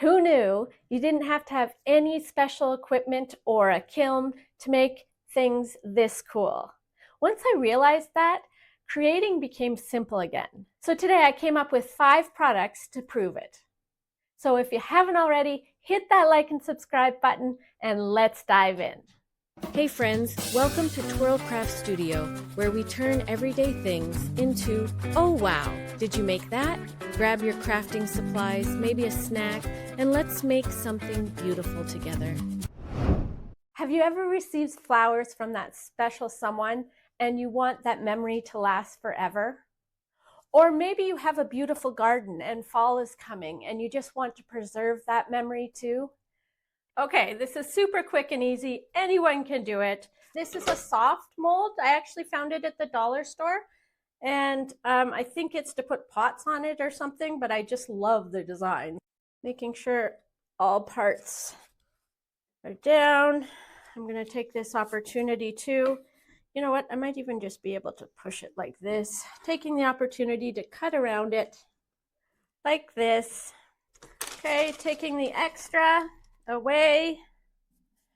Who knew you didn't have to have any special equipment or a kiln to make things this cool? Once I realized that, creating became simple again. So today I came up with 5 products to prove it. So if you haven't already, hit that like and subscribe button and let's dive in. Hey friends, welcome to Twirl Craft Studio, where we turn everyday things into, oh wow, did you make that? Grab your crafting supplies, maybe a snack, and let's make something beautiful together. Have you ever received flowers from that special someone and you want that memory to last forever? Or maybe you have a beautiful garden and fall is coming and you just want to preserve that memory too? Okay, this is super quick and easy. Anyone can do it. This is a soft mold. I actually found it at the dollar store. And I think it's to put pots on it or something, but I just love the design. Making sure all parts are down. I'm going to take this opportunity to, you know what, I might even just be able to push it like this. Taking the opportunity to cut around it like this. Okay, taking the extra away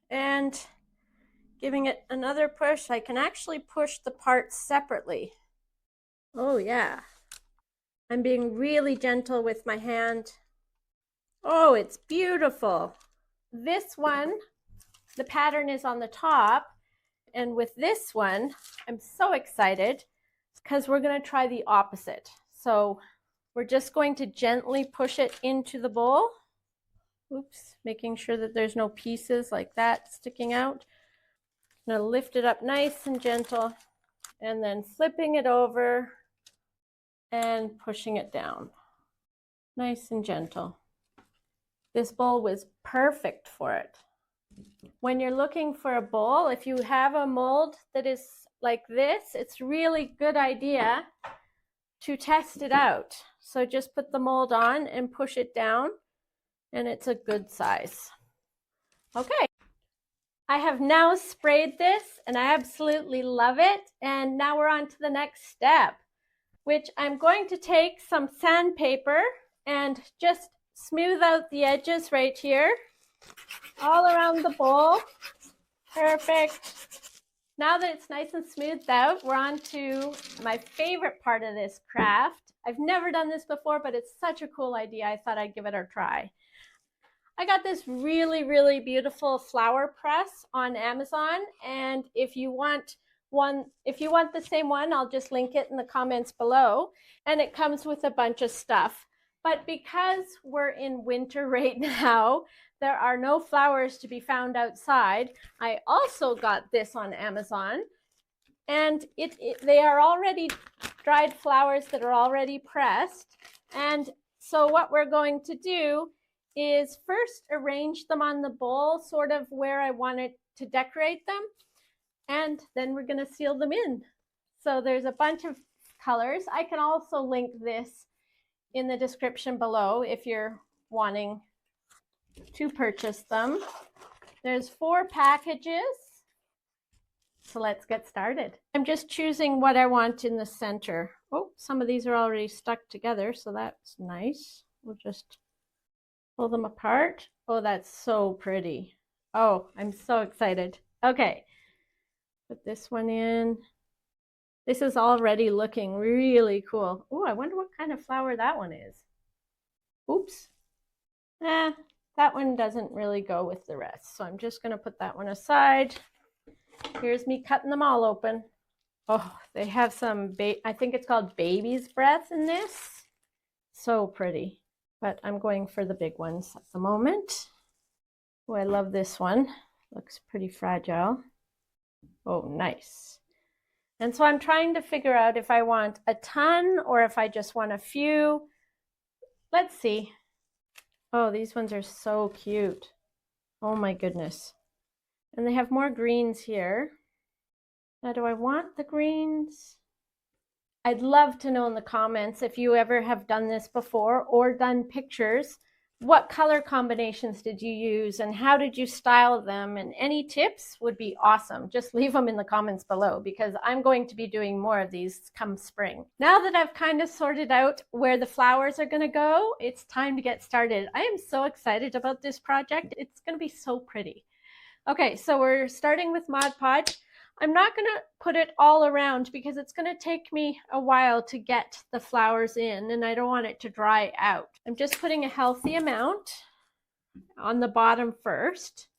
and giving it another push. I can actually push the parts separately. Oh yeah, I'm being really gentle with my hand. Oh, it's beautiful. This one, the pattern is on the top, and with this one, I'm so excited because we're going to try the opposite. So we're just going to gently push it into the bowl. Oops, making sure that there's no pieces like that sticking out. I'm going to lift it up nice and gentle and then flipping it over and pushing it down. Nice and gentle. This bowl was perfect for it. When you're looking for a bowl, if you have a mold that is like this, it's really good idea to test it out. So just put the mold on and push it down, and it's a good size. Okay, I have now sprayed this and I absolutely love it. And now we're on to the next step, which I'm going to take some sandpaper and just smooth out the edges right here, all around the bowl. Perfect. Now that it's nice and smoothed out, we're on to my favorite part of this craft. I've never done this before, but it's such a cool idea. I thought I'd give it a try. I got this really, really beautiful flower press on Amazon, and if you want the same one, I'll just link it in the comments below. And it comes with a bunch of stuff. But because we're in winter right now, there are no flowers to be found outside. I also got this on Amazon, and they are already dried flowers that are already pressed. And so what we're going to do is first arrange them on the bowl, sort of where I wanted to decorate them, and then we're going to seal them in. So there's a bunch of colors. I can also link this in the description below if you're wanting to purchase them. There's 4 packages. So let's get started. I'm just choosing what I want in the center. Oh, some of these are already stuck together, so that's nice. We'll just pull them apart. Oh, that's so pretty. Oh, I'm so excited. Okay, put this one in. This is already looking really cool. Oh, I wonder what kind of flower that one is. Oops. That one doesn't really go with the rest. So I'm just going to put that one aside. Here's me cutting them all open. Oh, they have some, I think it's called baby's breath in this. So pretty. But I'm going for the big ones at the moment. Oh, I love this one. Looks pretty fragile. Oh, nice. And so I'm trying to figure out if I want a ton or if I just want a few. Let's see. Oh, these ones are so cute. Oh my goodness. And they have more greens here. Now, do I want the greens? I'd love to know in the comments if you ever have done this before or done pictures what color combinations did you use and how did you style them, and any tips would be awesome. Just leave them in the comments below because I'm going to be doing more of these come spring. Now that I've kind of sorted out where the flowers are going to go, it's time to get started. I am so excited about this project. It's going to be so pretty. Okay, so we're starting with Mod Podge. I'm not going to put it all around because it's going to take me a while to get the flowers in and I don't want it to dry out. I'm just putting a healthy amount on the bottom first.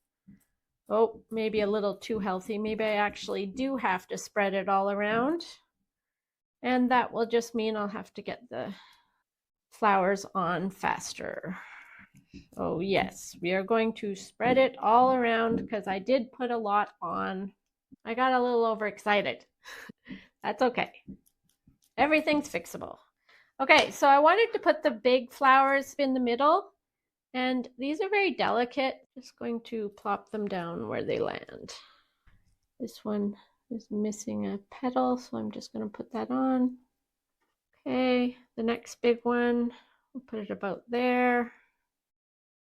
Oh, maybe a little too healthy. Maybe I actually do have to spread it all around. And that will just mean I'll have to get the flowers on faster. Oh yes, we are going to spread it all around because I did put a lot on. I got a little overexcited. That's okay. Everything's fixable. Okay, so I wanted to put the big flowers in the middle, and these are very delicate. Just going to plop them down where they land. This one is missing a petal, so I'm just going to put that on. Okay, the next big one, we'll put it about there.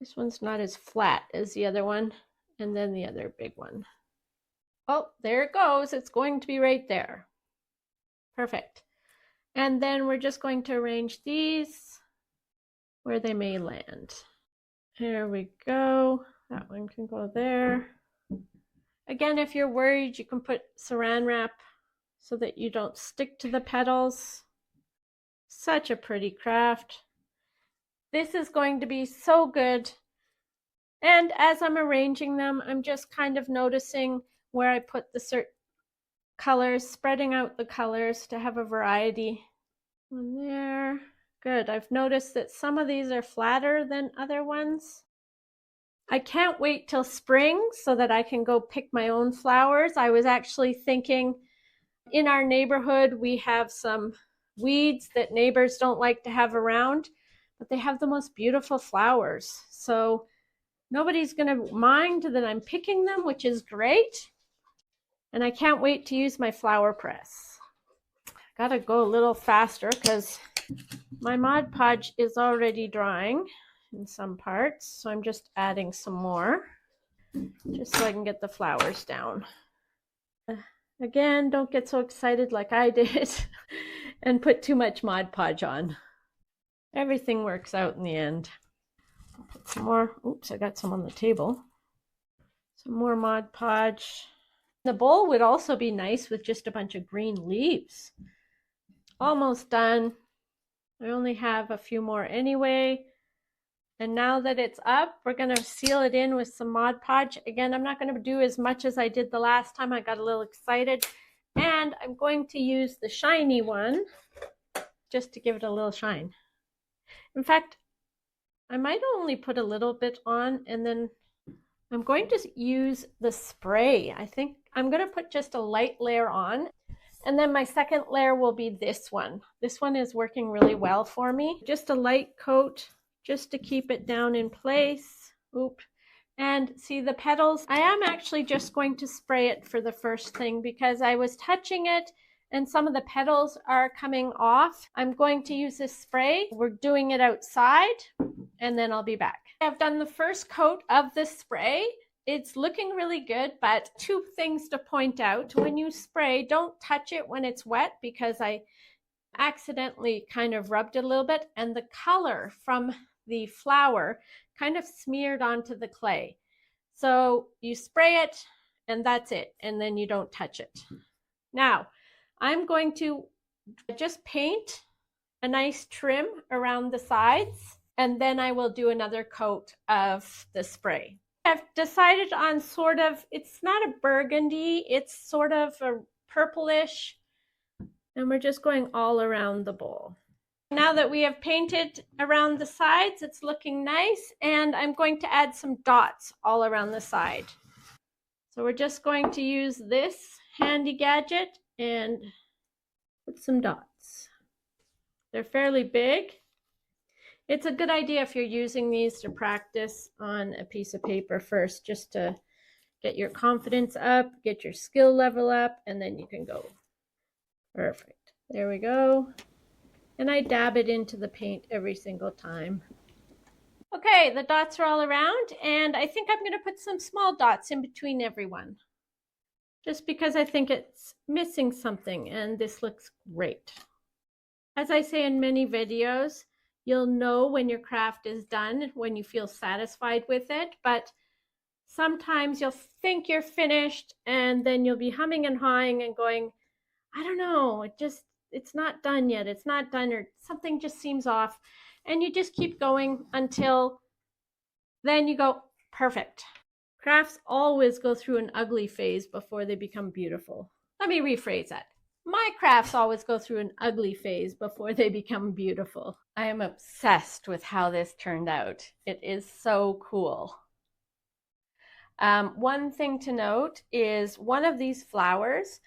This one's not as flat as the other one, and then the other big one. Oh, there it goes. It's going to be right there. Perfect. And then we're just going to arrange these where they may land. There we go. That one can go there. Again, if you're worried, you can put saran wrap so that you don't stick to the petals. Such a pretty craft. This is going to be so good. And as I'm arranging them, I'm just kind of noticing where I put the certain colors, spreading out the colors to have a variety. One there. Good. I've noticed that some of these are flatter than other ones. I can't wait till spring so that I can go pick my own flowers. I was actually thinking, in our neighborhood, we have some weeds that neighbors don't like to have around, but they have the most beautiful flowers. So nobody's going to mind that I'm picking them, which is great. And I can't wait to use my flower press. Gotta go a little faster because my Mod Podge is already drying in some parts, so I'm just adding some more just so I can get the flowers down. Again, don't get so excited like I did and put too much Mod Podge on. Everything works out in the end. I'll put some more. Oops, I got some on the table. Some more Mod Podge. The bowl would also be nice with just a bunch of green leaves. Almost done. I only have a few more anyway. And now that it's up, we're going to seal it in with some Mod Podge. Again, I'm not going to do as much as I did the last time. I got a little excited. And I'm going to use the shiny one just to give it a little shine. In fact, I might only put a little bit on, and then I'm going to use the spray. I think I'm going to put just a light layer on. And then my second layer will be this one. This one is working really well for me. Just a light coat just to keep it down in place. Oop. And see the petals? I am actually just going to spray it for the first thing because I was touching it and some of the petals are coming off. I'm going to use this spray. We're doing it outside and then I'll be back. I've done the first coat of this spray. It's looking really good, but two things to point out. When you spray, don't touch it when it's wet because I accidentally kind of rubbed it a little bit and the color from the flower kind of smeared onto the clay. So you spray it and that's it, and then you don't touch it. Now, I'm going to just paint a nice trim around the sides, and then I will do another coat of the spray. I've decided on sort of, it's not a burgundy, it's sort of a purplish, and we're just going all around the bowl. Now that we have painted around the sides, it's looking nice, and I'm going to add some dots all around the side. So we're just going to use this handy gadget and put some dots. They're fairly big. It's a good idea if you're using these to practice on a piece of paper first, just to get your confidence up, get your skill level up, and then you can go. Perfect. There we go. And I dab it into the paint every single time. Okay, the dots are all around, and I think I'm going to put some small dots in between everyone, just because I think it's missing something, and this looks great. As I say in many videos, you'll know when your craft is done when you feel satisfied with it, but sometimes you'll think you're finished and then you'll be humming and hawing and going, I don't know, it's not done yet. It's not done, or something just seems off. And you just keep going until then you go, perfect. Crafts always go through an ugly phase before they become beautiful. Let me rephrase that. My crafts always go through an ugly phase before they become beautiful. I am obsessed with how this turned out. It is so cool. One thing to note is one of these flowers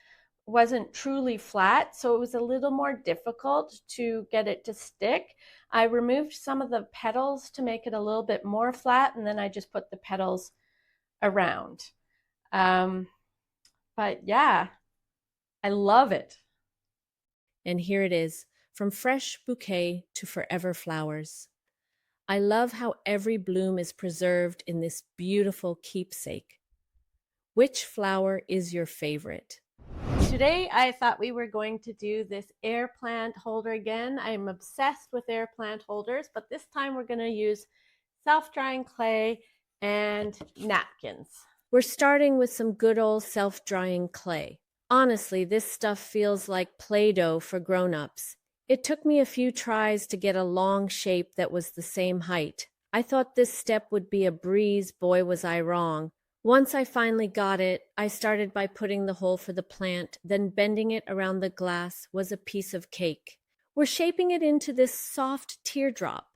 wasn't truly flat, so it was a little more difficult to get it to stick. I removed some of the petals to make it a little bit more flat, and then I just put the petals around. But yeah, I love it. And here it is, from fresh bouquet to forever flowers. I love how every bloom is preserved in this beautiful keepsake. Which flower is your favorite? Today I thought we were going to do this air plant holder again. I'm obsessed with air plant holders, but this time we're going to use self-drying clay and napkins. We're starting with some good old self-drying clay. Honestly, this stuff feels like Play-Doh for grown-ups. It took me a few tries to get a long shape that was the same height. I thought this step would be a breeze, boy was I wrong. Once I finally got it, I started by putting the hole for the plant, then bending it around the glass was a piece of cake. We're shaping it into this soft teardrop.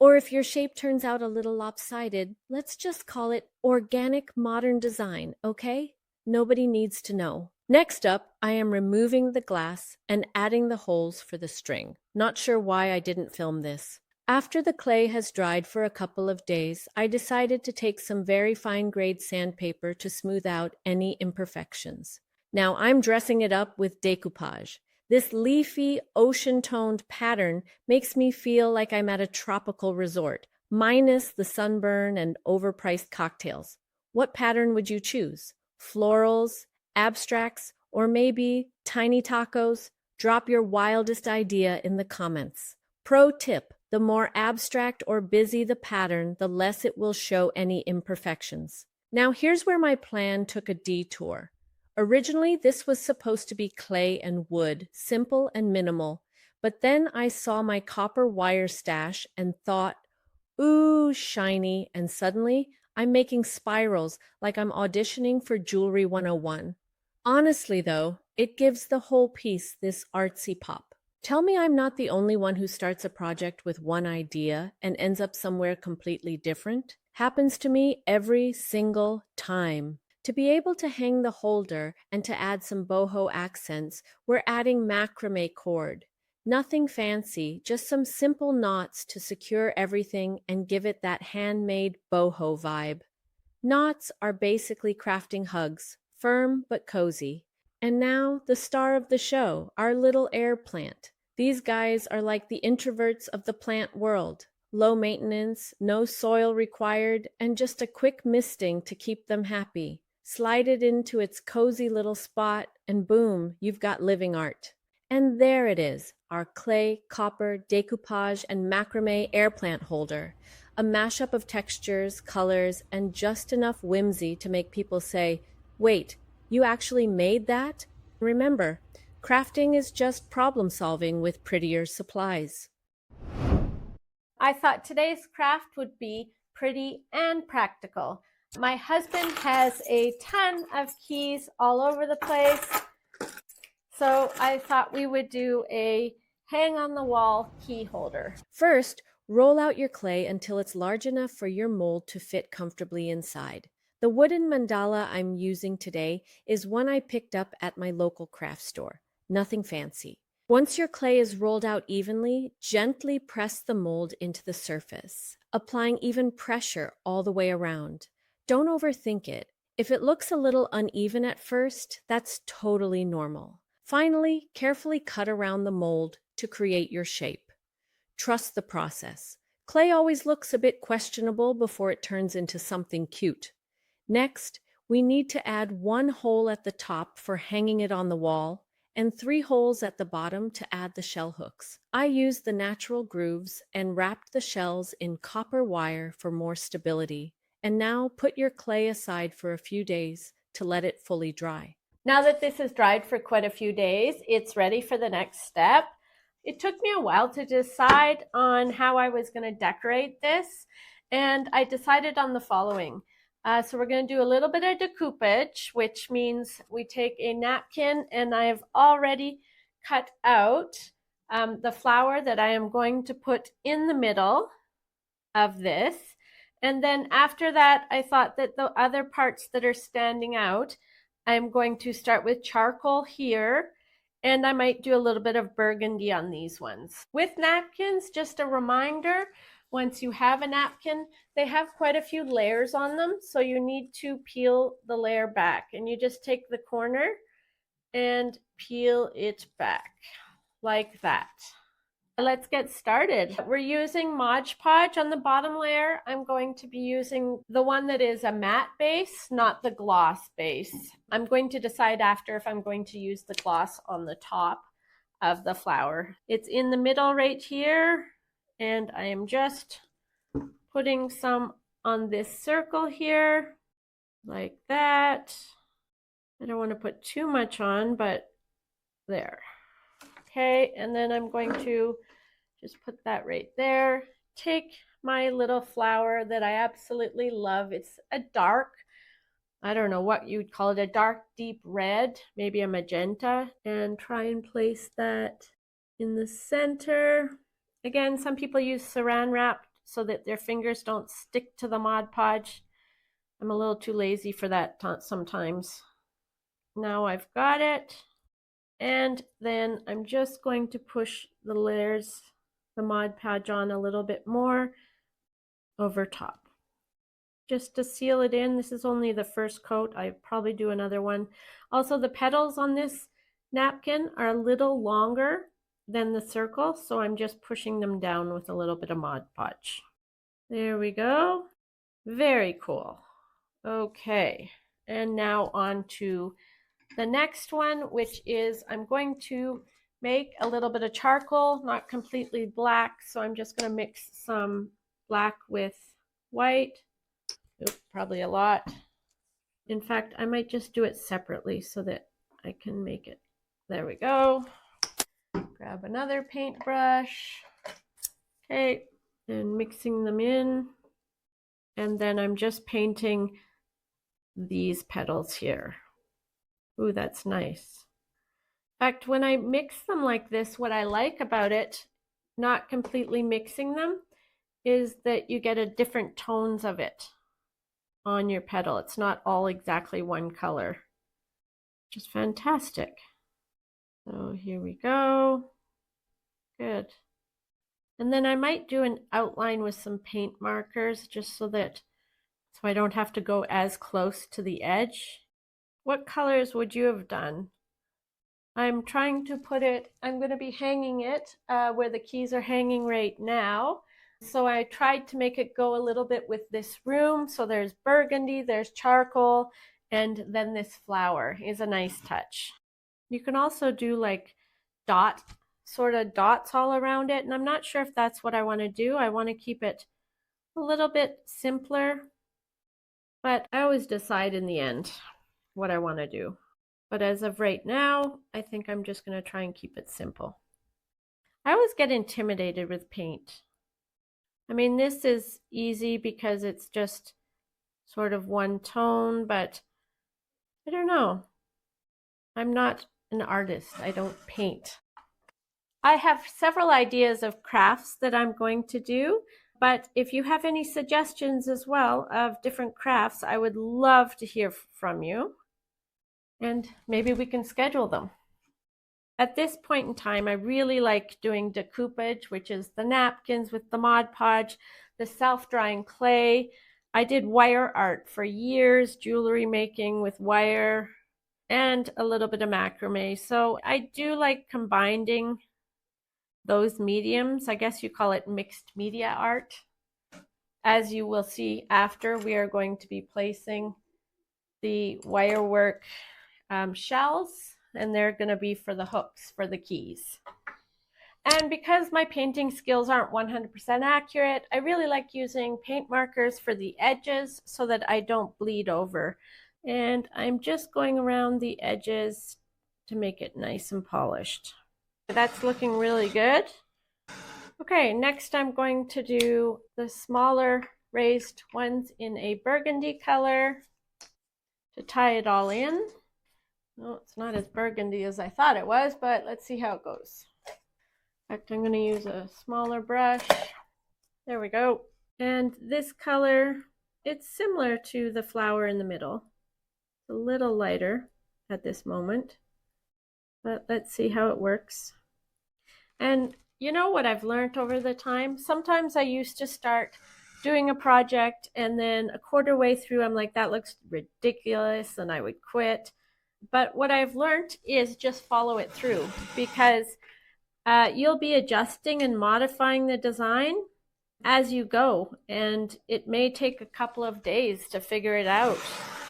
Or if your shape turns out a little lopsided, let's just call it organic modern design, okay? Nobody needs to know. Next up, I am removing the glass and adding the holes for the string. Not sure why I didn't film this. After the clay has dried for a couple of days, I decided to take some very fine-grade sandpaper to smooth out any imperfections. Now I'm dressing it up with decoupage. This leafy, ocean-toned pattern makes me feel like I'm at a tropical resort, minus the sunburn and overpriced cocktails. What pattern would you choose? Florals, abstracts, or maybe tiny tacos? Drop your wildest idea in the comments. Pro tip: the more abstract or busy the pattern, the less it will show any imperfections. Now here's where my plan took a detour. Originally, this was supposed to be clay and wood, simple and minimal, but then I saw my copper wire stash and thought, ooh, shiny, and suddenly I'm making spirals like I'm auditioning for Jewelry 101. Honestly though, it gives the whole piece this artsy pop. Tell me I'm not the only one who starts a project with one idea and ends up somewhere completely different. Happens to me every single time. To be able to hang the holder and to add some boho accents, we're adding macrame cord. Nothing fancy, just some simple knots to secure everything and give it that handmade boho vibe. Knots are basically crafting hugs, firm but cozy. And now, the star of the show, our little air plant. These guys are like the introverts of the plant world. Low maintenance, no soil required, and just a quick misting to keep them happy. Slide it into its cozy little spot, and boom, you've got living art. And there it is, our clay, copper, decoupage, and macrame air plant holder. A mashup of textures, colors, and just enough whimsy to make people say, wait, you actually made that? Remember, crafting is just problem solving with prettier supplies. I thought today's craft would be pretty and practical. My husband has a ton of keys all over the place, so I thought we would do a hang on the wall key holder. First, roll out your clay until it's large enough for your mold to fit comfortably inside. The wooden mandala I'm using today is one I picked up at my local craft store. Nothing fancy. Once your clay is rolled out evenly, gently press the mold into the surface, applying even pressure all the way around. Don't overthink it. If it looks a little uneven at first, that's totally normal. Finally, carefully cut around the mold to create your shape. Trust the process. Clay always looks a bit questionable before it turns into something cute. Next, we need to add 1 hole at the top for hanging it on the wall and 3 holes at the bottom to add the shell hooks. I used the natural grooves and wrapped the shells in copper wire for more stability. And now put your clay aside for a few days to let it fully dry. Now that this has dried for quite a few days, it's ready for the next step. It took me a while to decide on how I was going to decorate this, and I decided on the following. So we're going to do a little bit of decoupage, which means we take a napkin, and I've already cut out the flower that I am going to put in the middle of this. And then after that, I thought that the other parts that are standing out, I'm going to start with charcoal here, and I might do a little bit of burgundy on these ones. With napkins, just a reminder, once you have a napkin, they have quite a few layers on them, so you need to peel the layer back. And you just take the corner and peel it back like that. Let's get started. We're using Mod Podge on the bottom layer. I'm going to be using the one that is a matte base, not the gloss base. I'm going to decide after if I'm going to use the gloss on the top of the flower. It's in the middle right here, and I am just putting some on this circle here, like that. I don't want to put too much on, but there. Okay, and then I'm going to just put that right there. Take my little flower that I absolutely love. It's a dark, I don't know what you'd call it, a dark deep red, maybe a magenta, and try and place that in the center. Again, some people use saran wrap so that their fingers don't stick to the Mod Podge. I'm a little too lazy for that sometimes. Now I've got it. And then I'm just going to push the layers, the Mod Podge on a little bit more over top. Just to seal it in. This is only the first coat. I probably do another one. Also, the petals on this napkin are a little longer than the circle, so I'm just pushing them down with a little bit of Mod Podge. There we go. Very cool. Okay, and now on to the next one, which is I'm going to make a little bit of charcoal, not completely black, so I'm just going to mix some black with white. Oops, probably a lot. In fact, I might just do it separately so that I can make it. There we go. Grab another paintbrush. Okay, and mixing them in. And then I'm just painting these petals here. Ooh, that's nice. In fact, when I mix them like this, what I like about it, not completely mixing them, is that you get a different tones of it on your petal. It's not all exactly one color. Just fantastic. So here we go. Good. And then I might do an outline with some paint markers just so I don't have to go as close to the edge. What colors would you have done? I'm trying to put it, I'm going to be hanging it where the keys are hanging right now. So I tried to make it go a little bit with this room. So there's burgundy, there's charcoal, and then this flower is a nice touch. You can also do like sort of dots all around it. And I'm not sure if that's what I want to do. I want to keep it a little bit simpler, but I always decide in the end what I want to do. But as of right now, I think I'm just going to try and keep it simple. I always get intimidated with paint. I mean, this is easy because it's just sort of one tone, but I don't know. I'm not an artist. I don't paint. I have several ideas of crafts that I'm going to do, but if you have any suggestions as well of different crafts, I would love to hear from you. And maybe we can schedule them. At this point in time, I really like doing decoupage, which is the napkins with the Mod Podge, the self-drying clay. I did wire art for years, jewelry making with wire, and a little bit of macrame. So I do like combining those mediums. I guess you call it mixed media art. As you will see after, we are going to be placing the wirework shells, and they're going to be for the hooks for the keys. And because my painting skills aren't 100% accurate, I really like using paint markers for the edges so that I don't bleed over. And I'm just going around the edges to make it nice and polished. That's looking really good. Okay, next I'm going to do the smaller raised ones in a burgundy color to tie it all in. No, it's not as burgundy as I thought it was, but let's see how it goes. In fact, I'm going to use a smaller brush. There we go. And this color, it's similar to the flower in the middle. It's a little lighter at this moment, but let's see how it works. And you know what I've learned over the time? Sometimes I used to start doing a project and then a quarter way through I'm like, that looks ridiculous, and I would quit. But what I've learned is just follow it through, because you'll be adjusting and modifying the design as you go, and it may take a couple of days to figure it out.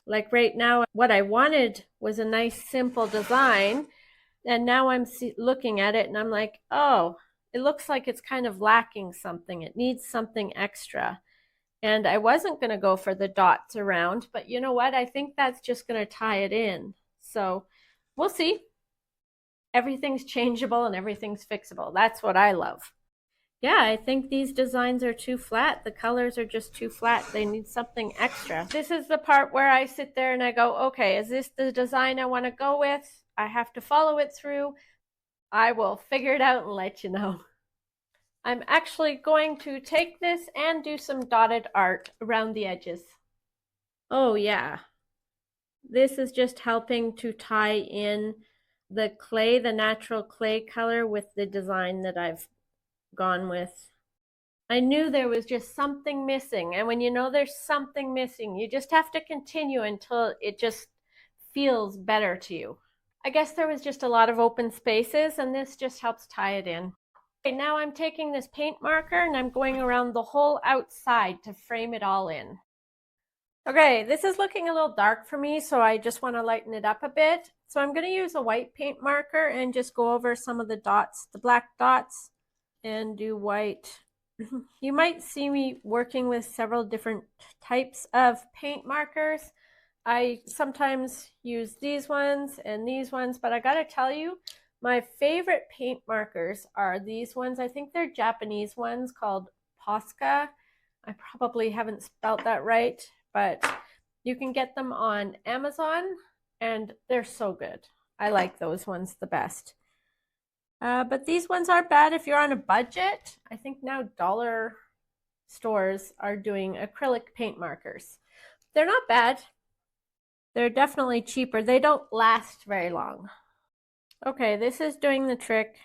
Like right now, what I wanted was a nice simple design, and now I'm looking at it and I'm like, oh, it looks like it's kind of lacking something. It needs something extra. And I wasn't going to go for the dots around, but you know what? I think that's just going to tie it in. So we'll see. Everything's changeable and everything's fixable. That's what I love. Yeah, I think these designs are too flat. The colors are just too flat. They need something extra. This is the part where I sit there and I go, okay, is this the design I want to go with? I have to follow it through. I will figure it out and let you know. I'm actually going to take this and do some dotted art around the edges. Oh yeah, this is just helping to tie in the clay, the natural clay color, with the design that I've gone with. I knew there was just something missing, and when you know there's something missing, you just have to continue until it just feels better to you. I guess there was just a lot of open spaces, and this just helps tie it in. Okay, now I'm taking this paint marker and I'm going around the whole outside to frame it all in. Okay, this is looking a little dark for me, so I just want to lighten it up a bit. So I'm going to use a white paint marker and just go over some of the dots, the black dots, and do white. You might see me working with several different types of paint markers. I sometimes use these ones and these ones, but I gotta tell you, my favorite paint markers are these ones. I think they're Japanese ones called Posca. I probably haven't spelt that right, but you can get them on Amazon and they're so good. I like those ones the best. But these ones aren't bad if you're on a budget. I think now dollar stores are doing acrylic paint markers. They're not bad. They're definitely cheaper. They don't last very long. Okay, this is doing the trick.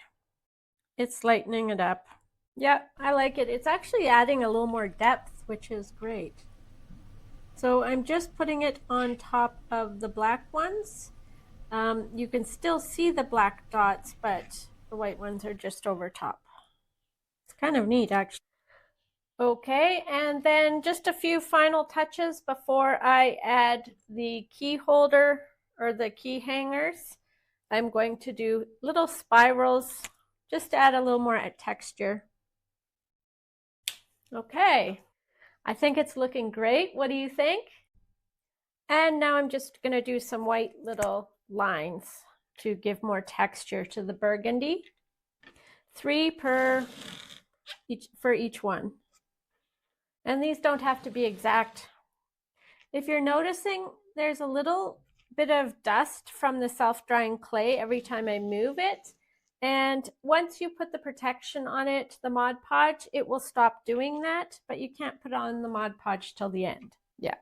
It's lightening it up. Yeah, I like it. It's actually adding a little more depth, which is great. So I'm just putting it on top of the black ones. You can still see the black dots, but the white ones are just over top. It's kind of neat, actually. Okay, and then just a few final touches before I add the key holder or the key hangers. I'm going to do little spirals just to add a little more texture. Okay, I think it's looking great. What do you think? And now I'm just going to do some white little lines to give more texture to the burgundy. 3 for each one. And these don't have to be exact. If you're noticing, there's a little bit of dust from the self-drying clay every time I move it. And once you put the protection on it, the Mod Podge, it will stop doing that, but you can't put on the Mod Podge till the end. Yeah.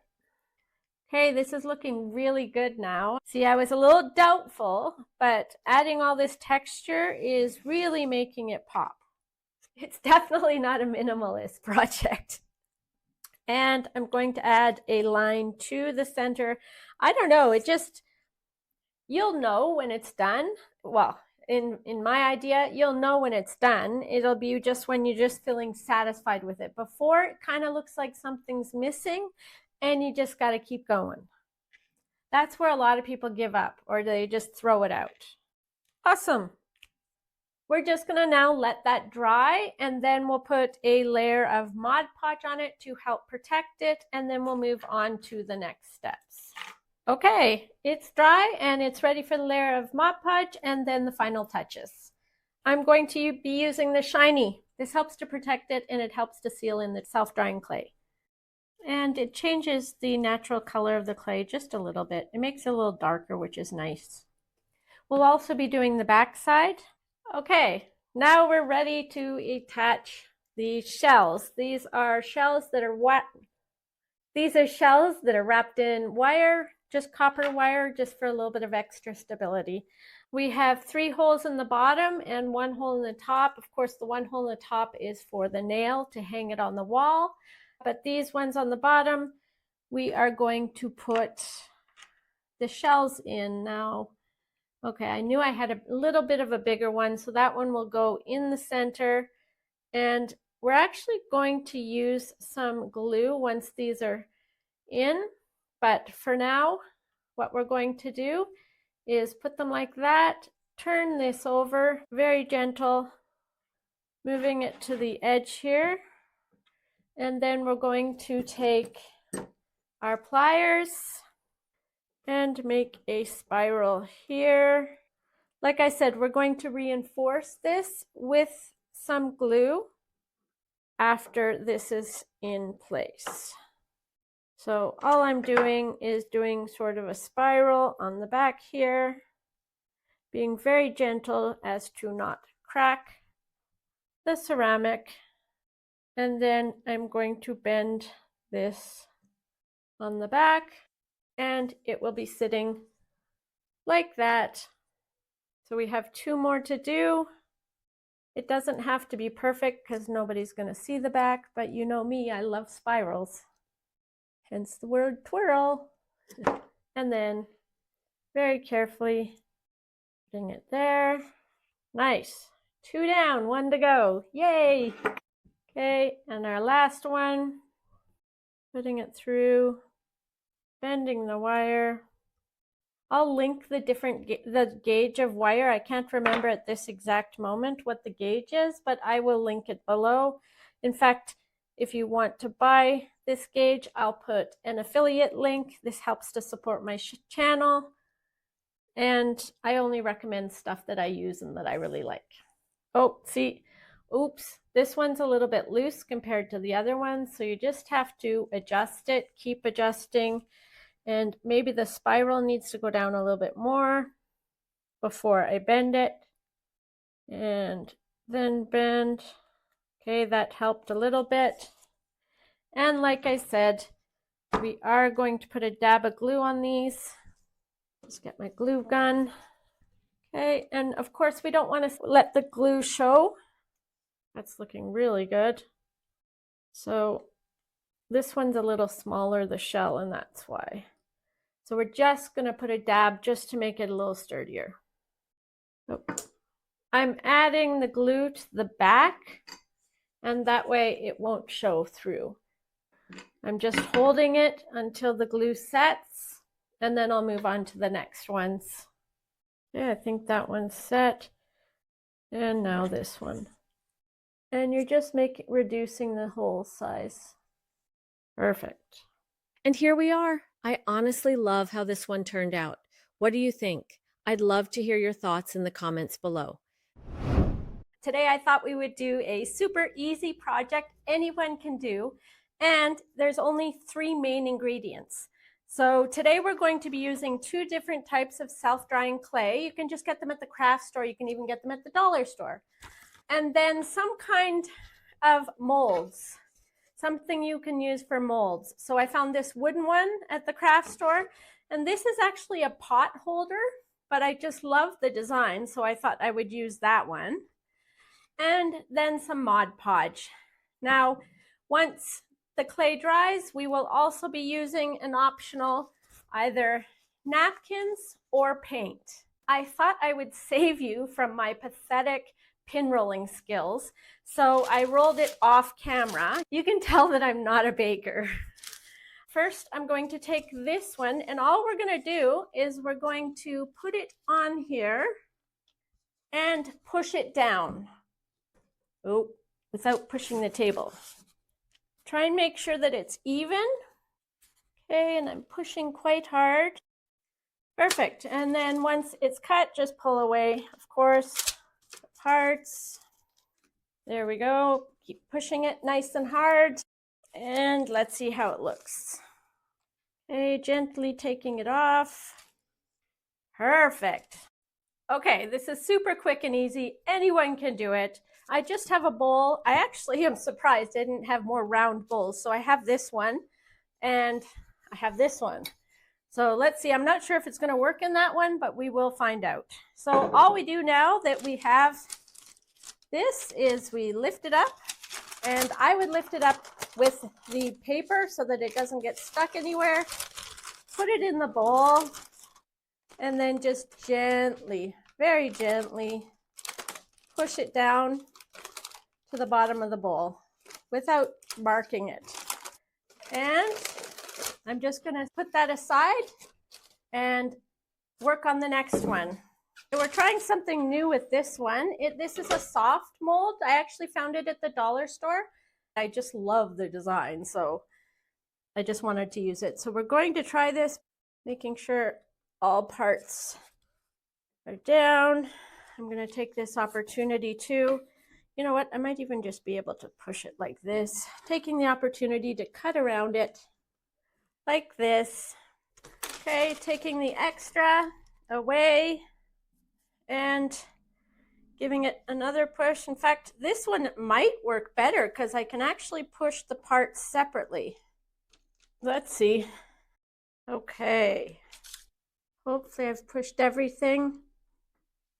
Okay, this is looking really good now. See, I was a little doubtful, but adding all this texture is really making it pop. It's definitely not a minimalist project. And I'm going to add a line to the center. I don't know, it just, you'll know when it's done. Well, in my idea, you'll know when it's done. It'll be just when you're just feeling satisfied with it. Before, it kind of looks like something's missing and you just got to keep going. That's where a lot of people give up or they just throw it out. Awesome. We're just going to now let that dry, and then we'll put a layer of Mod Podge on it to help protect it, and then we'll move on to the next steps. Okay, it's dry and it's ready for the layer of Mod Podge and then the final touches. I'm going to be using the shiny. This helps to protect it and it helps to seal in the self-drying clay. And it changes the natural color of the clay just a little bit. It makes it a little darker, which is nice. We'll also be doing the back side. Okay, now we're ready to attach the shells. These are shells that are wrapped in wire, just copper wire, just for a little bit of extra stability. We have 3 holes in the bottom and 1 hole in the top. Of course, the 1 hole in the top is for the nail to hang it on the wall. But these ones on the bottom, we are going to put the shells in now. Okay, I knew I had a little bit of a bigger one, so that one will go in the center. And we're actually going to use some glue once these are in. But for now, what we're going to do is put them like that, turn this over, very gentle, moving it to the edge here. And then we're going to take our pliers and make a spiral here. Like I said, we're going to reinforce this with some glue after this is in place. So all I'm doing is doing sort of a spiral on the back here, being very gentle as to not crack the ceramic. And then I'm going to bend this on the back and it will be sitting like that. So we have 2 more to do. It doesn't have to be perfect because nobody's going to see the back, but you know me, I love spirals. Hence the word twirl. And then very carefully putting it there. Nice. 2 down, 1 to go. Yay! Okay, and our last one, putting it through, bending the wire. I'll link the gauge of wire. I can't remember at this exact moment what the gauge is, but I will link it below. In fact, if you want to buy this gauge, I'll put an affiliate link. This helps to support my channel. And I only recommend stuff that I use and that I really like. Oh, see, oops, this one's a little bit loose compared to the other one. So you just have to adjust it, keep adjusting. And maybe the spiral needs to go down a little bit more before I bend it. And then bend. Okay, that helped a little bit. And like I said, we are going to put a dab of glue on these. Let's get my glue gun. Okay, and of course we don't want to let the glue show. That's looking really good. So this one's a little smaller, the shell, and that's why. So we're just going to put a dab just to make it a little sturdier. Oh. I'm adding the glue to the back, and that way it won't show through. I'm just holding it until the glue sets, and then I'll move on to the next ones. Yeah, I think that one's set. And now this one. And you're just reducing the hole size. Perfect. And here we are. I honestly love how this one turned out. What do you think? I'd love to hear your thoughts in the comments below. Today I thought we would do a super easy project anyone can do, and there's only 3 main ingredients. So today we're going to be using 2 different types of self-drying clay. You can just get them at the craft store, you can even get them at the dollar store. And then some kind of molds. Something you can use for molds. So I found this wooden one at the craft store, and this is actually a pot holder, but I just love the design, so I thought I would use that one. And then some Mod Podge. Now, once the clay dries, we will also be using an optional either napkins or paint. I thought I would save you from my pathetic pin rolling skills, so I rolled it off camera. You can tell that I'm not a baker. First, I'm going to take this one, and all we're going to do is we're going to put it on here and push it down. Oh, without pushing the table. Try and make sure that it's even. Okay, and I'm pushing quite hard. Perfect. And then once it's cut, just pull away, of course, the parts. There we go. Keep pushing it nice and hard. And let's see how it looks. Okay, gently taking it off. Perfect. Okay, this is super quick and easy. Anyone can do it. I just have a bowl. I actually am surprised I didn't have more round bowls. So I have this one and I have this one. So let's see, I'm not sure if it's going to work in that one, but we will find out. So all we do now that we have this is we lift it up, and I would lift it up with the paper so that it doesn't get stuck anywhere. Put it in the bowl, and then just gently, very gently, push it down to the bottom of the bowl without marking it. And I'm just going to put that aside and work on the next one. So we're trying something new with this one. This is a soft mold. I actually found it at the dollar store. I just love the design, so I just wanted to use it. So we're going to try this, making sure all parts are down. I'm going to take this opportunity to, you know what, I might even just be able to push it like this, taking the opportunity to cut around it like this. Okay, taking the extra away and giving it another push. In fact, this one might work better because I can actually push the parts separately. Let's see. Okay. Hopefully I've pushed everything.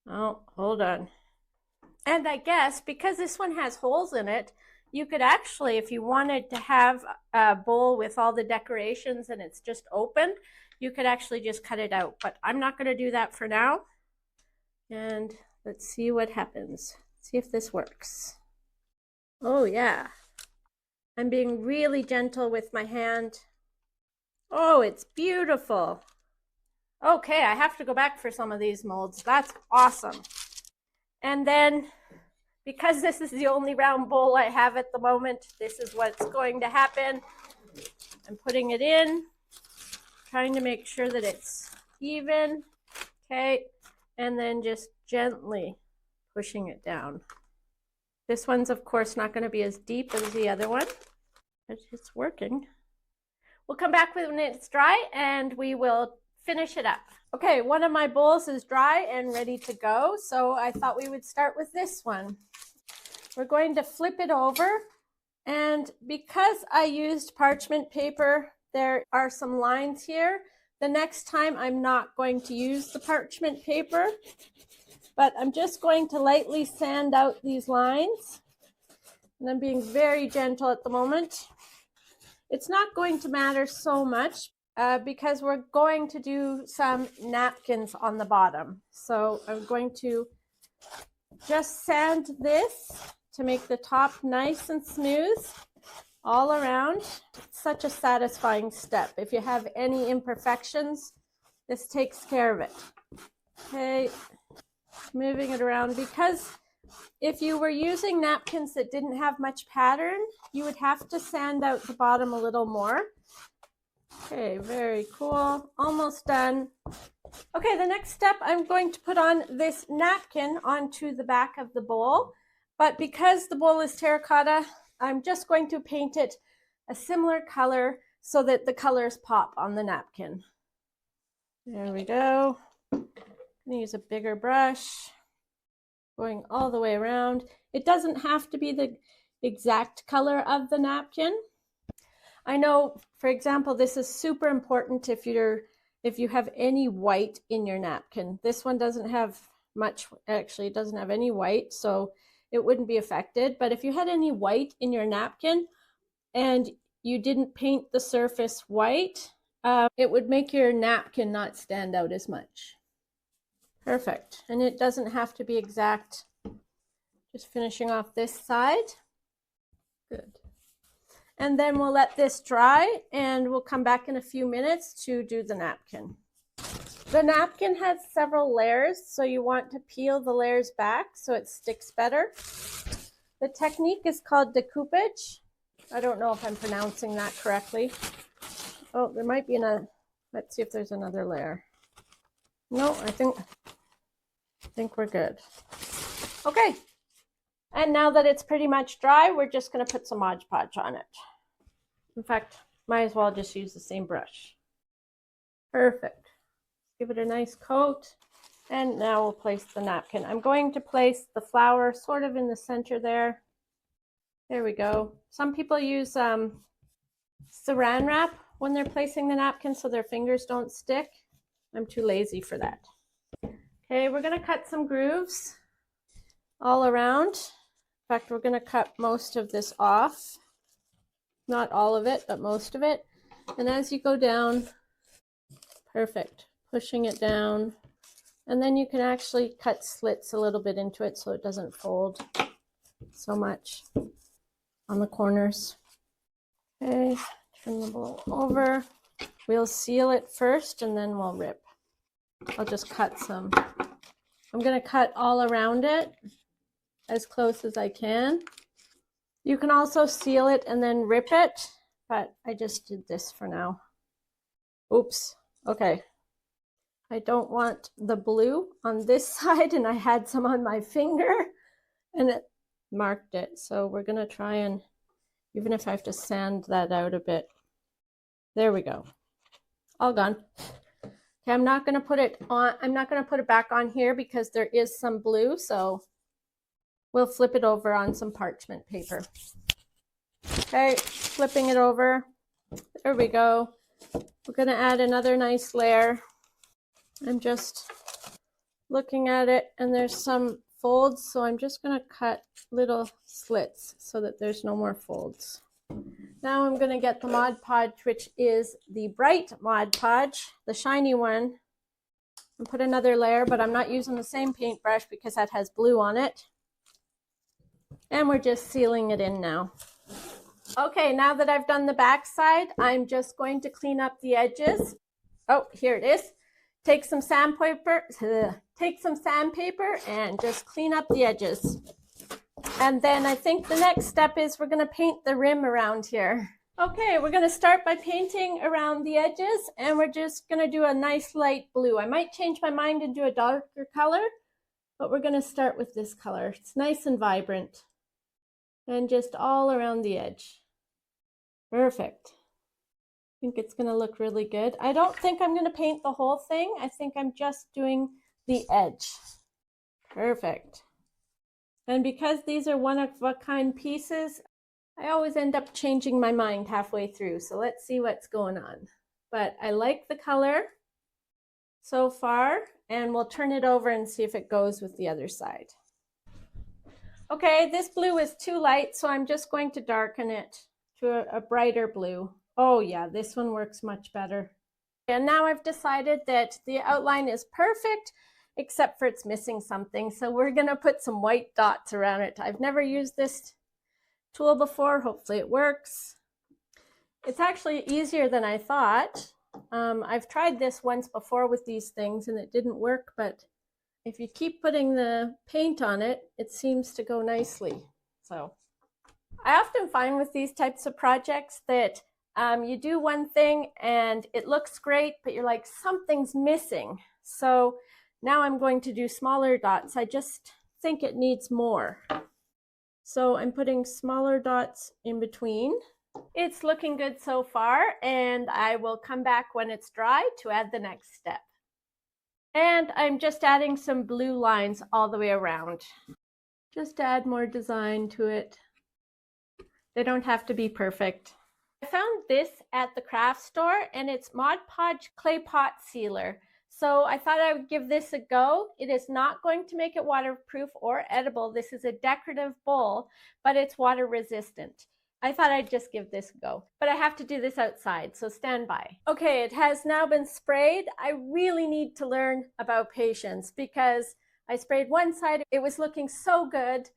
Oh, hold on. And I guess because this one has holes in it, you could actually, if you wanted to have a bowl with all the decorations and it's just open, you could actually just cut it out. But I'm not going to do that for now. And let's see what happens. See if this works. Oh yeah. I'm being really gentle with my hand. Oh, it's beautiful. Okay, I have to go back for some of these molds. That's awesome. And then, because this is the only round bowl I have at the moment, this is what's going to happen. I'm putting it in, trying to make sure that it's even. Okay, and then just gently pushing it down. This one's, of course, not going to be as deep as the other one, but it's working. We'll come back when it's dry and we will finish it up. Okay, one of my bowls is dry and ready to go, so I thought we would start with this one. We're going to flip it over, and because I used parchment paper, there are some lines here. The next time I'm not going to use the parchment paper, but I'm just going to lightly sand out these lines, and I'm being very gentle at the moment. It's not going to matter so much because we're going to do some napkins on the bottom. So I'm going to just sand this to make the top nice and smooth all around. It's such a satisfying step. If you have any imperfections, this takes care of it. Okay, moving it around, because if you were using napkins that didn't have much pattern, you would have to sand out the bottom a little more. Okay, very cool. Almost done. Okay, the next step, I'm going to put on this napkin onto the back of the bowl. But because the bowl is terracotta, I'm just going to paint it a similar color so that the colors pop on the napkin. There we go. I'm going to use a bigger brush, going all the way around. It doesn't have to be the exact color of the napkin. I know, for example, this is super important if you have any white in your napkin. This one doesn't have much, actually it doesn't have any white, so it wouldn't be affected. But if you had any white in your napkin and you didn't paint the surface white, it would make your napkin not stand out as much. Perfect. And it doesn't have to be exact. Just finishing off this side. Good. And then we'll let this dry and we'll come back in a few minutes to do the napkin. The napkin has several layers, so you want to peel the layers back so it sticks better. The technique is called decoupage. I don't know if I'm pronouncing that correctly. Oh, there might be let's see if there's another layer. No, I think we're good. Okay. And now that it's pretty much dry, we're just going to put some Mod Podge on it. In fact, might as well just use the same brush. Perfect. Give it a nice coat. And now we'll place the napkin. I'm going to place the flower sort of in the center there. There we go. Some people use saran wrap when they're placing the napkin so their fingers don't stick. I'm too lazy for that. Okay, we're going to cut some grooves all around. In fact, we're going to cut most of this off. Not all of it, but most of it. And as you go down, perfect, pushing it down. And then you can actually cut slits a little bit into it so it doesn't fold so much on the corners. Okay, turn the bowl over. We'll seal it first and then we'll rip. I'll just cut some. I'm going to cut all around it as close as I can. You can also seal it and then rip it, but I just did this for now. Oops. Okay. I don't want the blue on this side, and I had some on my finger and it marked it. So we're going to try and, even if I have to sand that out a bit. There we go. All gone. Okay, I'm not going to put it on. I'm not going to put it back on here because there is some blue, so we'll flip it over on some parchment paper. Okay, flipping it over. There we go. We're going to add another nice layer. I'm just looking at it and there's some folds, so I'm just going to cut little slits so that there's no more folds. Now I'm going to get the Mod Podge, which is the bright Mod Podge, the shiny one, and put another layer, but I'm not using the same paintbrush because that has blue on it. And we're just sealing it in now. Okay, now that I've done the back side, I'm just going to clean up the edges. Oh, here it is. Take some sandpaper and just clean up the edges. And then I think the next step is we're going to paint the rim around here. Okay, we're going to start by painting around the edges, and we're just going to do a nice light blue. I might change my mind and do a darker color, but we're going to start with this color. It's nice and vibrant. And just all around the edge. Perfect. I think it's going to look really good. I don't think I'm going to paint the whole thing. I think I'm just doing the edge. Perfect. And because these are one-of-a-kind pieces, I always end up changing my mind halfway through. So let's see what's going on. But I like the color so far, and we'll turn it over and see if it goes with the other side. Okay, this blue is too light, so I'm just going to darken it to a brighter blue. Oh yeah, this one works much better. And now I've decided that the outline is perfect, except for it's missing something. So we're gonna put some white dots around it. I've never used this tool before. Hopefully it works. It's actually easier than I thought. I've tried this once before with these things and it didn't work, but if you keep putting the paint on it, it seems to go nicely. So I often find with these types of projects that you do one thing and it looks great, but you're like, something's missing. So now I'm going to do smaller dots. I just think it needs more. So I'm putting smaller dots in between. It's looking good so far, and I will come back when it's dry to add the next step. And I'm just adding some blue lines all the way around. Just add more design to it. They don't have to be perfect. I found this at the craft store, and it's Mod Podge Clay Pot Sealer. So I thought I would give this a go. It is not going to make it waterproof or edible. This is a decorative bowl, but it's water resistant. I thought I'd just give this a go, but I have to do this outside, so stand by. Okay, it has now been sprayed. I really need to learn about patience because I sprayed one side. It was looking so good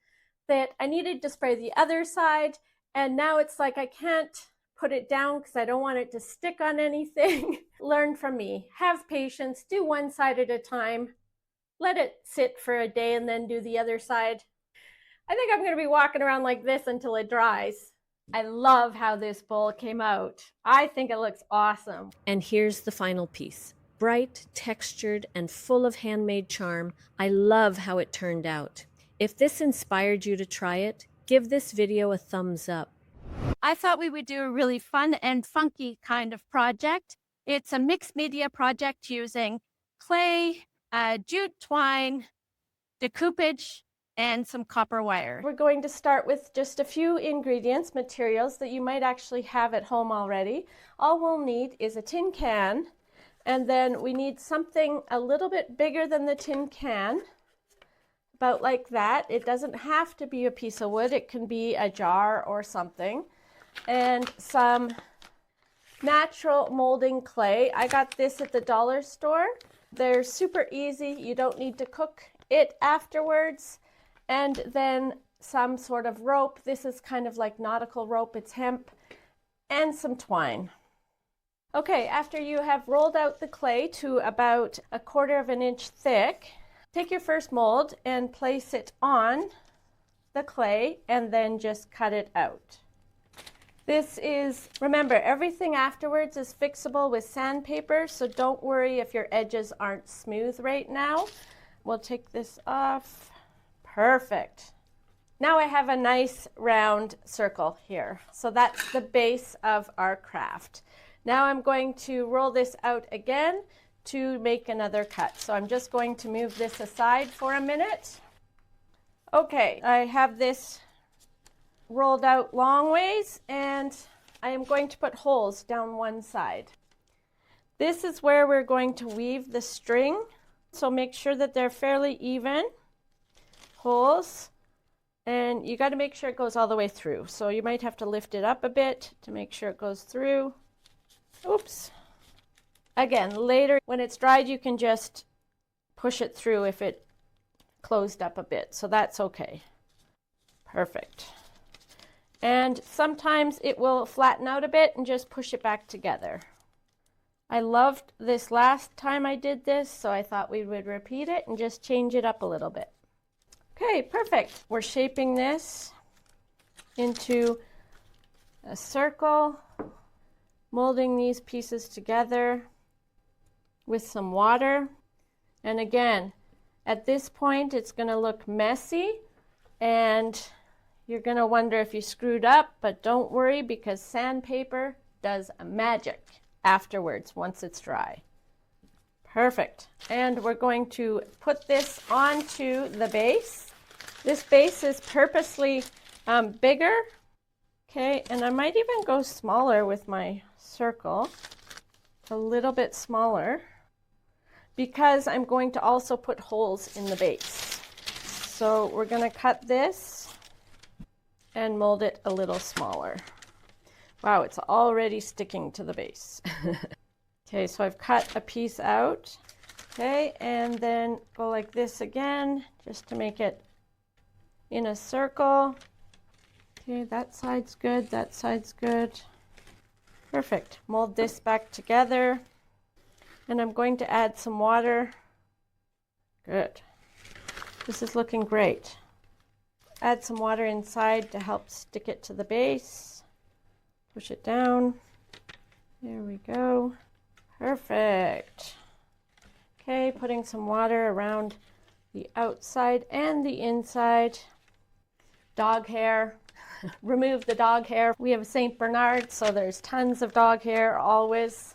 that I needed to spray the other side, and now it's like I can't put it down because I don't want it to stick on anything. Learn from me. Have patience. Do one side at a time. Let it sit for a day and then do the other side. I think I'm going to be walking around like this until it dries. I love how this bowl came out. I think it looks awesome. And here's the final piece. Bright, textured, and full of handmade charm. I love how it turned out. If this inspired you to try it, give this video a thumbs up. I thought we would do a really fun and funky kind of project. It's a mixed media project using clay, jute twine, decoupage, and some copper wire. We're going to start with just a few ingredients, materials that you might actually have at home already. All we'll need is a tin can, and then we need something a little bit bigger than the tin can, about like that. It doesn't have to be a piece of wood. It can be a jar or something. And some natural molding clay. I got this at the dollar store. They're super easy. You don't need to cook it afterwards. And then some sort of rope. This is kind of like nautical rope. It's hemp. And some twine. Okay, after you have rolled out the clay to about 1/4 inch thick, take your first mold and place it on the clay and then just cut it out. This is, remember, everything afterwards is fixable with sandpaper, so don't worry if your edges aren't smooth right now. We'll take this off. Perfect. Now I have a nice round circle here. So that's the base of our craft. Now I'm going to roll this out again to make another cut. So I'm just going to move this aside for a minute. Okay, I have this rolled out long ways, and I am going to put holes down one side. This is where we're going to weave the string, so make sure that they're fairly even. Holes, and you got to make sure it goes all the way through. So you might have to lift it up a bit to make sure it goes through. Oops. Again, later when it's dried, you can just push it through if it closed up a bit, so that's okay. Perfect. And sometimes it will flatten out a bit and just push it back together. I loved this last time I did this, so I thought we would repeat it and just change it up a little bit. Okay, perfect. We're shaping this into a circle, molding these pieces together with some water. And again, at this point, it's going to look messy, and you're going to wonder if you screwed up, but don't worry because sandpaper does magic afterwards once it's dry. Perfect. And we're going to put this onto the base. This base is purposely bigger. Okay, and I might even go smaller with my circle, a little bit smaller, because I'm going to also put holes in the base. So we're going to cut this and mold it a little smaller. Wow, it's already sticking to the base. Okay, so I've cut a piece out. Okay, and then go like this again, just to make it in a circle. Okay, that side's good, that side's good. Perfect. Mold this back together. And I'm going to add some water. Good. This is looking great. Add some water inside to help stick it to the base. Push it down. There we go. Perfect. Okay, putting some water around the outside and the inside. Dog hair. Remove the dog hair. We have St. Bernard, so there's tons of dog hair always.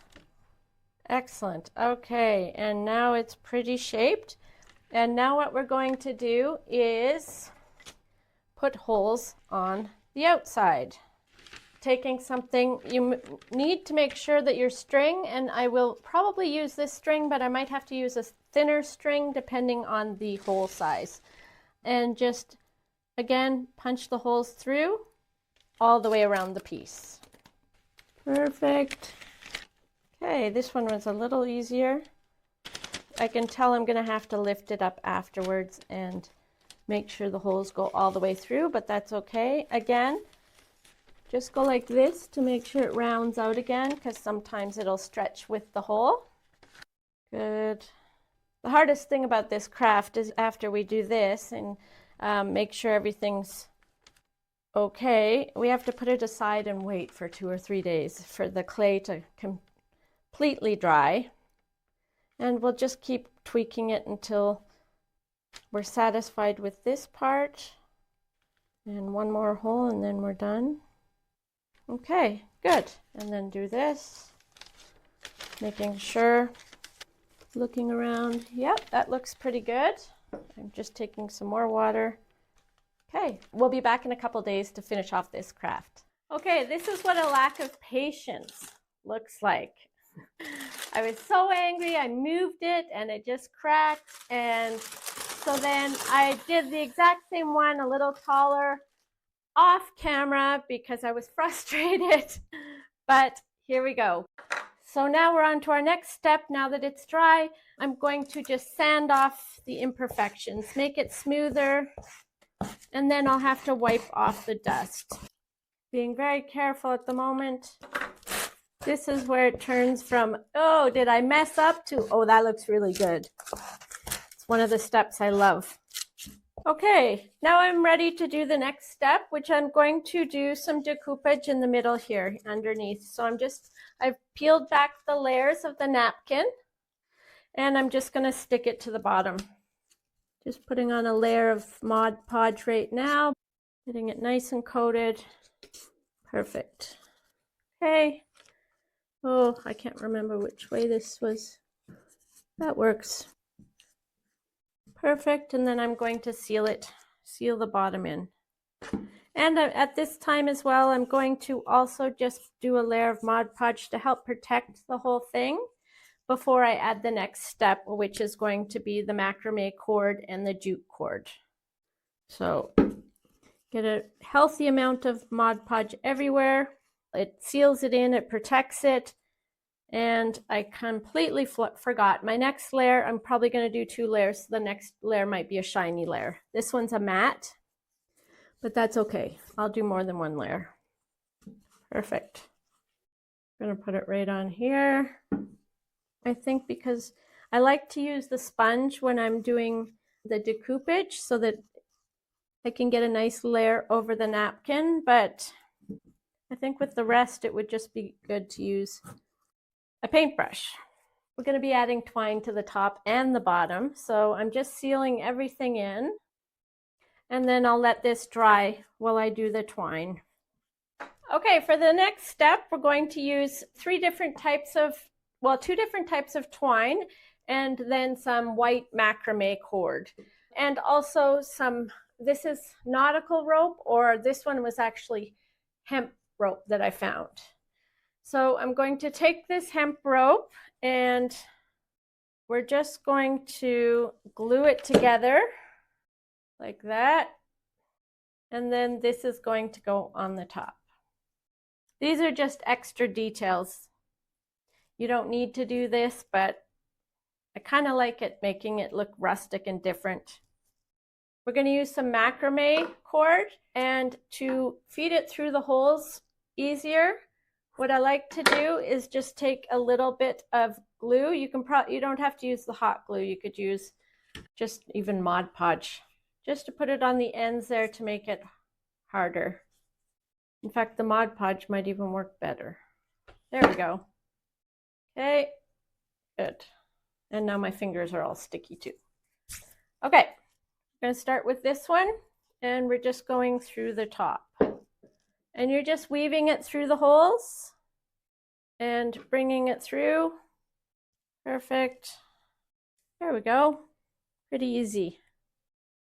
Excellent. Okay, and now it's pretty shaped. And now what we're going to do is put holes on the outside. Taking something, you need to make sure that your string, and I will probably use this string, but I might have to use a thinner string depending on the hole size. And just, again, punch the holes through all the way around the piece. Perfect. Okay, this one was a little easier. I can tell I'm going to have to lift it up afterwards and make sure the holes go all the way through, but that's okay. Again, just go like this to make sure it rounds out again, because sometimes it'll stretch with the hole. Good. The hardest thing about this craft is after we do this and make sure everything's okay, we have to put it aside and wait for 2 or 3 days for the clay to completely dry. And we'll just keep tweaking it until we're satisfied with this part. And one more hole and then we're done. Okay, good. And then do this, making sure, looking around. Yep, that looks pretty good. I'm just taking some more water. Okay, we'll be back in a couple days to finish off this craft. Okay, this is what a lack of patience looks like. I was so angry, I moved it and it just cracked, and so then I did the exact same one, a little taller, off camera because I was frustrated. But here we go. So now we're on to our next step. Now that it's dry, I'm going to just sand off the imperfections, make it smoother, and then I'll have to wipe off the dust. Being very careful at the moment. This is where it turns from, oh, did I mess up, to, oh, that looks really good. It's one of the steps I love. Okay, now I'm ready to do the next step, which I'm going to do some decoupage in the middle here underneath. So I've peeled back the layers of the napkin, and I'm just going to stick it to the bottom. Just putting on a layer of Mod Podge right now, getting it nice and coated. Perfect. Okay. Oh, I can't remember which way this was. That works. Perfect. And then I'm going to seal it, seal the bottom in. And at this time as well, I'm going to also just do a layer of Mod Podge to help protect the whole thing before I add the next step, which is going to be the macrame cord and the jute cord. So get a healthy amount of Mod Podge everywhere. It seals it in, it protects it. And I completely forgot. My next layer, I'm probably going to do 2 layers. So the next layer might be a shiny layer. This one's a matte, but that's okay. I'll do more than 1 layer. Perfect. I'm going to put it right on here. I think because I like to use the sponge when I'm doing the decoupage so that I can get a nice layer over the napkin, but I think with the rest it would just be good to use a paintbrush. We're going to be adding twine to the top and the bottom, so I'm just sealing everything in, and then I'll let this dry while I do the twine. Okay, for the next step, we're going to use 2 different types of twine, and then some white macrame cord, and also this is nautical rope, or this one was actually hemp rope that I found. So I'm going to take this hemp rope and we're just going to glue it together like that. And then this is going to go on the top. These are just extra details. You don't need to do this, but I kind of like it, making it look rustic and different. We're going to use some macrame cord, and to feed it through the holes easier, what I like to do is just take a little bit of glue. You don't have to use the hot glue. You could use just even Mod Podge, just to put it on the ends there to make it harder. In fact, the Mod Podge might even work better. There we go. Okay, good. And now my fingers are all sticky too. Okay, I'm going to start with this one, and we're just going through the top. And you're just weaving it through the holes and bringing it through. Perfect. There we go. Pretty easy.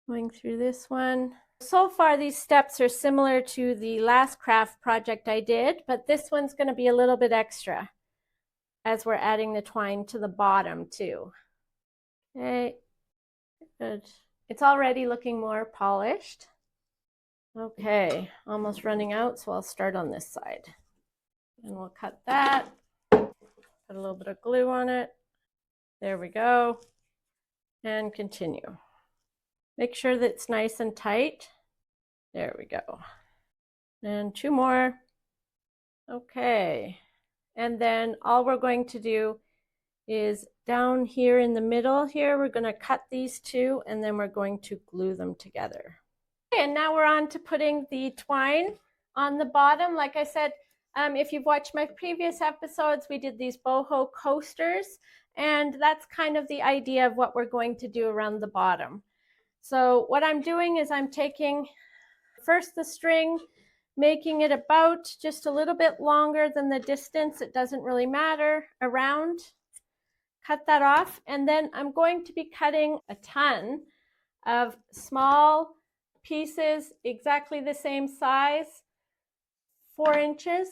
Going through this one. So far, these steps are similar to the last craft project I did, but this one's going to be a little bit extra as we're adding the twine to the bottom too. Okay, good. It's already looking more polished. Okay, almost running out, so I'll start on this side. And we'll cut that, put a little bit of glue on it. There we go. And continue. Make sure that it's nice and tight. There we go. And 2 more. Okay. And then all we're going to do is down here in the middle here, we're going to cut these 2 and then we're going to glue them together. Okay, and now we're on to putting the twine on the bottom. Like I said, if you've watched my previous episodes, we did these boho coasters, and that's kind of the idea of what we're going to do around the bottom. So what I'm doing is I'm taking first the string, making it about just a little bit longer than the distance, it doesn't really matter, around. Cut that off, and then I'm going to be cutting a ton of small pieces exactly the same size, 4 inches,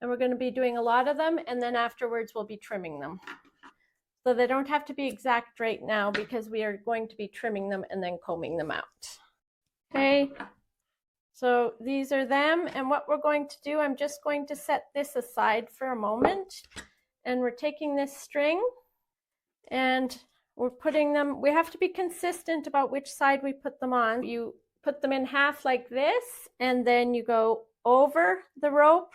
and we're going to be doing a lot of them, and then afterwards we'll be trimming them. So they don't have to be exact right now because we are going to be trimming them and then combing them out. Okay, so these are them, and what we're going to do, I'm just going to set this aside for a moment, and we're taking this string and we're putting them, we have to be consistent about which side we put them on. You put them in half like this, and then you go over the rope.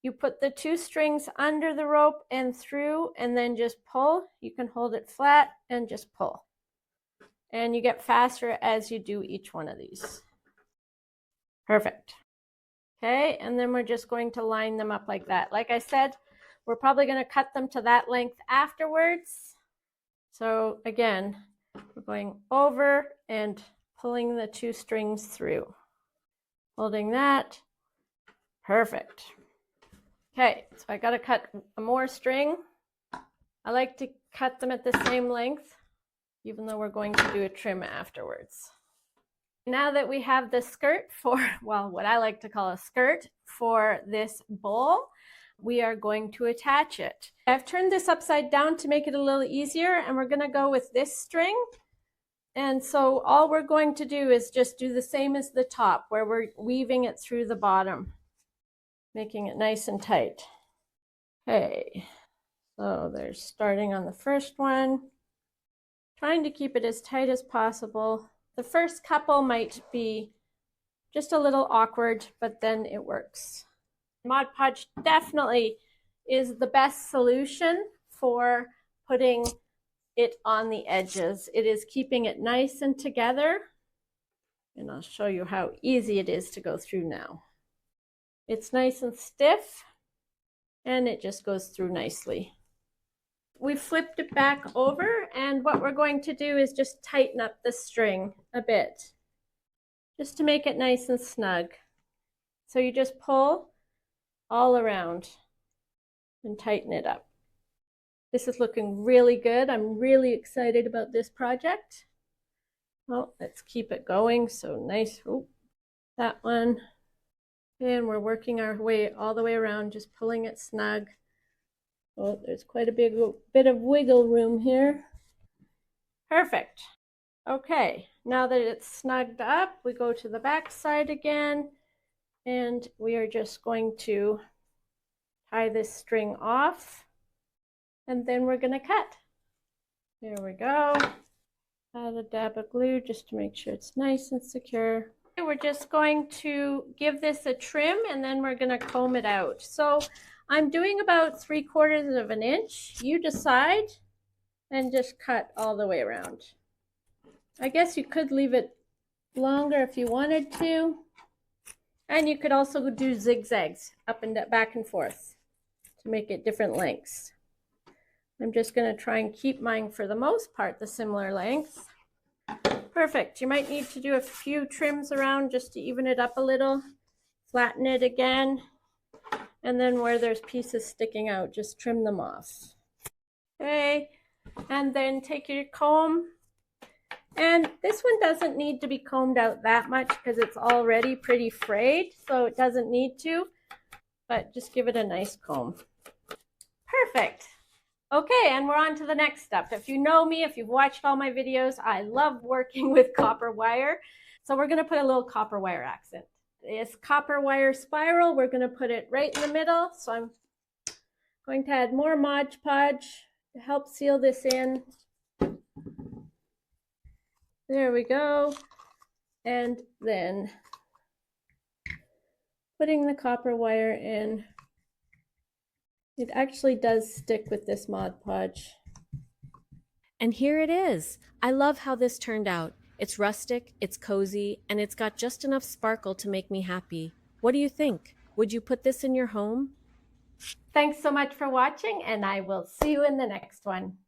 You put the 2 strings under the rope and through, and then just pull. You can hold it flat and just pull. And you get faster as you do each one of these. Perfect. Okay, and then we're just going to line them up like that. Like I said, we're probably going to cut them to that length afterwards. So again, we're going over and pulling the 2 strings through. Holding that. Perfect. Okay, so I got to cut more string. I like to cut them at the same length, even though we're going to do a trim afterwards. Now that we have the skirt for, well, what I like to call a skirt for this bowl, we are going to attach it. I've turned this upside down to make it a little easier, and we're going to go with this string. And so all we're going to do is just do the same as the top, where we're weaving it through the bottom, making it nice and tight. Okay, so there's starting on the first one, trying to keep it as tight as possible. The first couple might be just a little awkward, but then it works. Mod Podge definitely is the best solution for putting it on the edges. It is keeping it nice and together, and I'll show you how easy it is to go through now. It's nice and stiff, and it just goes through nicely. We flipped it back over, and what we're going to do is just tighten up the string a bit, just to make it nice and snug. So you just pull all around and tighten it up. This is looking really good. I'm really excited about this project. Well, let's keep it going. So nice. Oh, that one. And we're working our way all the way around, just pulling it snug. Oh, there's quite a bit of wiggle room here. Perfect. Okay, now that it's snugged up, we go to the back side again, and we are just going to tie this string off, and then we're going to cut. There we go. Add a dab of glue just to make sure it's nice and secure. We're just going to give this a trim, and then we're going to comb it out. So I'm doing about 3/4 of an inch. You decide, and just cut all the way around. I guess you could leave it longer if you wanted to. And you could also do zigzags up and back and forth to make it different lengths. I'm just going to try and keep mine for the most part the similar length. Perfect. You might need to do a few trims around just to even it up a little. Flatten it again. And then where there's pieces sticking out, just trim them off. Okay. And then take your comb. And this one doesn't need to be combed out that much because it's already pretty frayed, so it doesn't need to, but just give it a nice comb. Perfect. Okay, and we're on to the next step. If you know me, if you've watched all my videos, I love working with copper wire. So we're going to put a little copper wire accent. This copper wire spiral, we're going to put it right in the middle. So I'm going to add more Mod Podge to help seal this in. There we go. And then putting the copper wire in. It actually does stick with this Mod Podge. And here it is. I love how this turned out. It's rustic, it's cozy, and it's got just enough sparkle to make me happy. What do you think? Would you put this in your home? Thanks so much for watching, and I will see you in the next one.